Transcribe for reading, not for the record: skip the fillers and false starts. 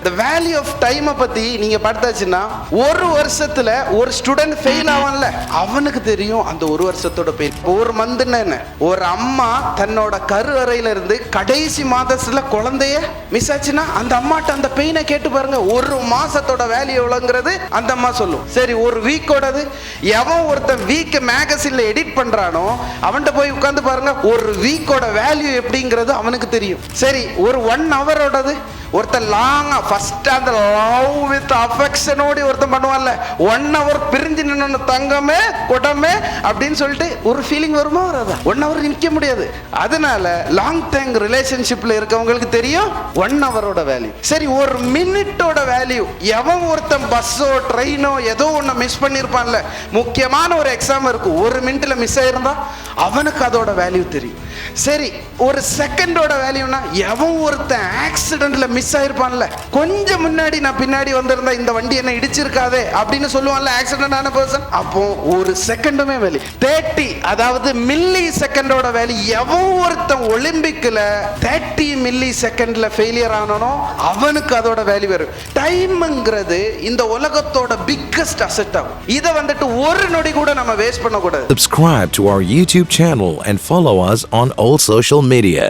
the value of time பத்தி நீங்க பார்த்தாச்சுன்னா, ஒரு வருஷத்துல ஒரு ஸ்டூடெண்ட் ஃபெயில் ஆவான்ல, அவனுக்கு தெரியும் அந்த ஒரு வருஷத்தோட பெயின். ஒரு மந்த்னா என்ன, ஒரு அம்மா தன்னோட கரு அறையில இருந்து கடைசி மாதத்துல குழந்தைய மிஸ் ஆச்சுன்னா அந்த அம்மாட்ட அந்த பெயினை கேட்டு பாருங்க. ஒரு மாசத்தோட வேல்யூ எவ்வளவுங்கிறது அந்த அம்மா சொல்லும். சரி, ஒரு வீக்கோடது, எவன் ஒருத்தன் வீக் மேகசின்ல எடிட் பண்றானோ அவன்கிட்ட போய் உட்கார்ந்து பாருங்க, ஒரு வீக்கோட வேல்யூ எப்படிங்கிறது அவனுக்கு தெரியும். சரி, ஒரு 1 ஹவரோடது, ஒருத்தன் லாங்கா ஃபர்ஸ்ட் அந்த லவ் வித் அஃபெக்ஷனோட ஒருத்தன் பண்ணுவான்ல, 1 ஹவர் பிரிஞ்சு நின்னு தங்கமே குடமே அப்படின்னு சொல்லிட்டு ஒரு ஃபீலிங் வருமா வராதா? 1 ஹவர் நிற்க முடியாது. அதனால லாங் டைம் ரிலேஷன்ஷிப்ல இருக்கவங்களுக்கு தெரியும் 1 ஹவரோட வேல்யூ. சரி, ஒரு மினிட்டோட வேல்யூ, எவன் ஒருத்தன் பஸ்ஸோ ட்ரெயினோ ஏதோ ஒன்று மிஸ் பண்ணியிருப்பான்ல, முக்கியமான ஒரு எக்ஸாம் இருக்கு, 1 மினிட்ல மிஸ் ஆயிருந்தா அவனுக்கு அதோட வேல்யூ தெரியும். சரி, ஒரு செகண்டோட வேல்யூனா, எவன் ஒருத்தன் ஆக்சிடென்ட்ல மிஸ் ஆயிருப்பான்ல, கொஞ்சம் முன்னாடி நான் பின்னாடி வந்திருந்தா இந்த வண்டி என்ன இடிச்சிருக்காதே அப்படின்னு சொல்லுவான்ல ஆக்சிடென்ட் ஆன பர்சன், அப்போ ஒரு செகண்டுமே வேல்யூ. 30, அதாவது மில்லி செகண்டோட வேல்யூ, எவன் ஒருத்தன் ஒலிம்பிக்ல 30 மில்லி செகண்ட்ல ஃபெயிலியர் ஆனானோ அவனுக்கு அதோட வேல்யூ வரும். டைம்ங்கிறது இந்த உலகத்தோட பிக்கஸ்ட் அசெட் ஆகும். இதை வந்துட்டு ஒரு நொடி கூட நம்ம வேஸ்ட் பண்ணக்கூடாது. Subscribe to our YouTube channel and follow us on all social media.